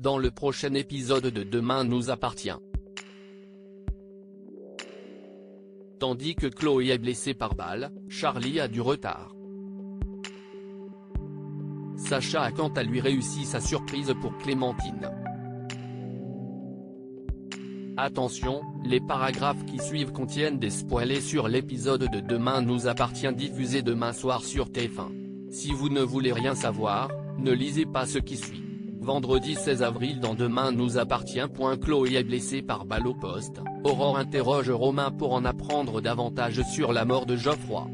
dans le prochain épisode de Demain nous appartient. Tandis que Chloé est blessée par balle, Charlie a du retard. Sacha a quant à lui réussi sa surprise pour Clémentine. Attention, les paragraphes qui suivent contiennent des spoilers sur l'épisode de Demain nous appartient diffusé demain soir sur TF1. Si vous ne voulez rien savoir, ne lisez pas ce qui suit. Vendredi 16 avril dans Demain nous appartient. Chloé est blessée par balle au poste, Aurore interroge Romain pour en apprendre davantage sur la mort de Geoffroy.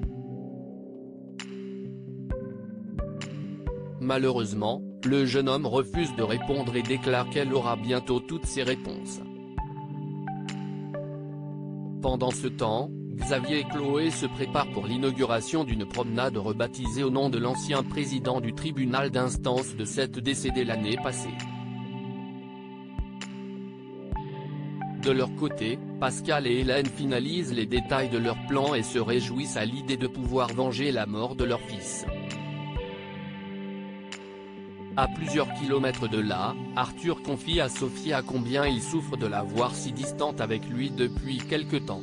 Malheureusement, le jeune homme refuse de répondre et déclare qu'elle aura bientôt toutes ses réponses. Pendant ce temps, Xavier et Chloé se préparent pour l'inauguration d'une promenade rebaptisée au nom de l'ancien président du tribunal d'instance de cette décédé l'année passée. De leur côté, Pascal et Hélène finalisent les détails de leur plan et se réjouissent à l'idée de pouvoir venger la mort de leur fils. À plusieurs kilomètres de là, Arthur confie à Sophie à combien il souffre de la voir si distante avec lui depuis quelque temps.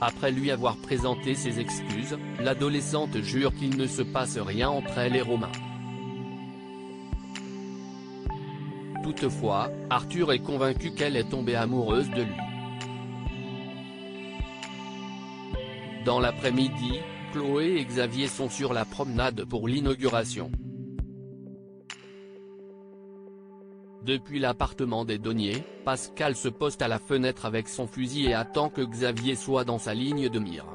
Après lui avoir présenté ses excuses, l'adolescente jure qu'il ne se passe rien entre elle et Romain. Toutefois, Arthur est convaincu qu'elle est tombée amoureuse de lui. Dans l'après-midi, Chloé et Xavier sont sur la promenade pour l'inauguration. Depuis l'appartement des Donniers, Pascal se poste à la fenêtre avec son fusil et attend que Xavier soit dans sa ligne de mire.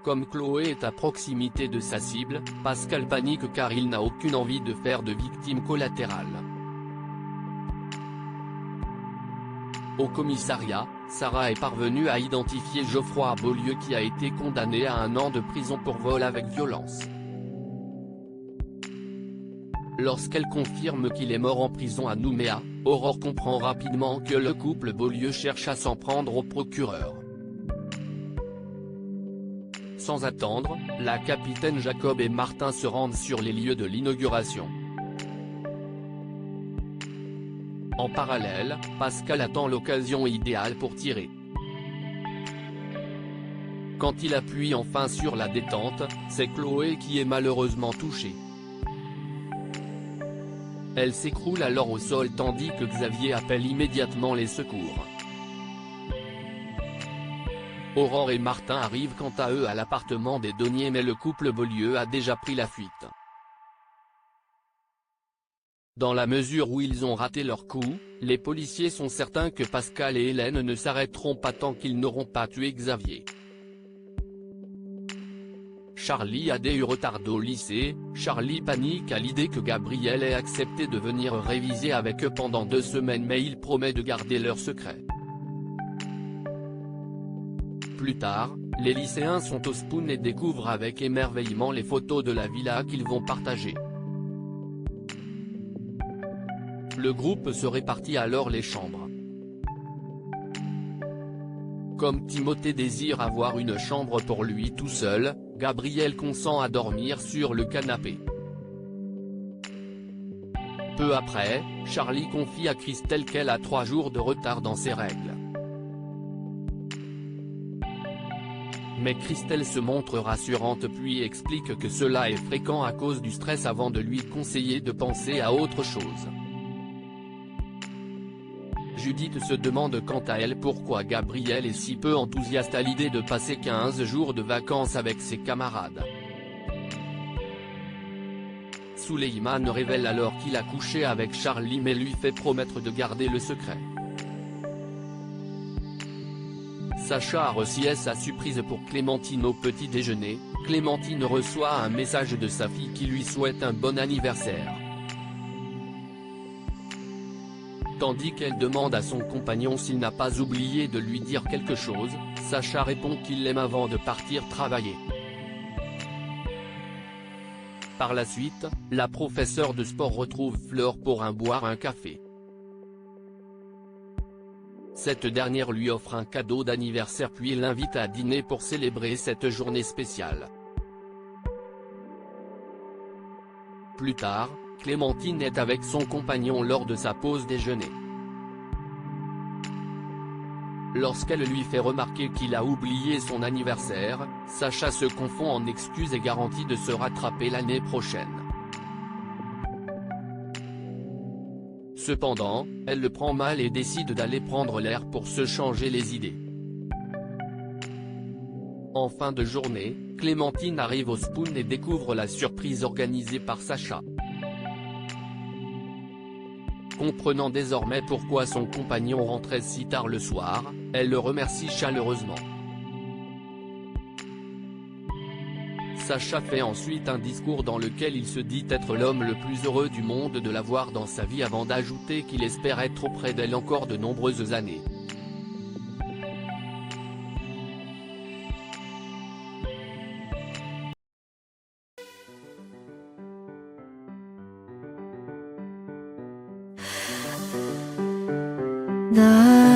Comme Chloé est à proximité de sa cible, Pascal panique car il n'a aucune envie de faire de victime collatérale. Au commissariat, Sarah est parvenue à identifier Geoffroy Beaulieu qui a été condamné à 1 an de prison pour vol avec violence. Lorsqu'elle confirme qu'il est mort en prison à Nouméa, Aurore comprend rapidement que le couple Beaulieu cherche à s'en prendre au procureur. Sans attendre, la capitaine Jacob et Martin se rendent sur les lieux de l'inauguration. En parallèle, Pascal attend l'occasion idéale pour tirer. Quand il appuie enfin sur la détente, c'est Chloé qui est malheureusement touchée. Elle s'écroule alors au sol tandis que Xavier appelle immédiatement les secours. Aurore et Martin arrivent quant à eux à l'appartement des Donniers mais le couple Beaulieu a déjà pris la fuite. Dans la mesure où ils ont raté leur coup, les policiers sont certains que Pascal et Hélène ne s'arrêteront pas tant qu'ils n'auront pas tué Xavier. Charlie a des retards au lycée. Charlie panique à l'idée que Gabriel ait accepté de venir réviser avec eux pendant 2 semaines mais il promet de garder leur secret. Plus tard, les lycéens sont au Spoon et découvrent avec émerveillement les photos de la villa qu'ils vont partager. Le groupe se répartit alors les chambres. Comme Timothée désire avoir une chambre pour lui tout seul, Gabriel consent à dormir sur le canapé. Peu après, Charlie confie à Christelle qu'elle a 3 jours de retard dans ses règles. Mais Christelle se montre rassurante puis explique que cela est fréquent à cause du stress avant de lui conseiller de penser à autre chose. Judith se demande quant à elle pourquoi Gabriel est si peu enthousiaste à l'idée de passer 15 jours de vacances avec ses camarades. Suleiman révèle alors qu'il a couché avec Charlie mais lui fait promettre de garder le secret. Sacha a reçu sa surprise pour Clémentine au petit déjeuner. Clémentine reçoit un message de sa fille qui lui souhaite un bon anniversaire. Tandis qu'elle demande à son compagnon s'il n'a pas oublié de lui dire quelque chose, Sacha répond qu'il l'aime avant de partir travailler. Par la suite, la professeure de sport retrouve Fleur pour boire un café. Cette dernière lui offre un cadeau d'anniversaire puis l'invite à dîner pour célébrer cette journée spéciale. plus tard, Clémentine est avec son compagnon lors de sa pause déjeuner. Lorsqu'elle lui fait remarquer qu'il a oublié son anniversaire, Sacha se confond en excuses et garantit de se rattraper l'année prochaine. Cependant, elle le prend mal et décide d'aller prendre l'air pour se changer les idées. En fin de journée, Clémentine arrive au Spoon et découvre la surprise organisée par Sacha. Comprenant désormais pourquoi son compagnon rentrait si tard le soir, elle le remercie chaleureusement. Sacha fait ensuite un discours dans lequel il se dit être l'homme le plus heureux du monde de l'avoir dans sa vie avant d'ajouter qu'il espère être auprès d'elle encore de nombreuses années. 나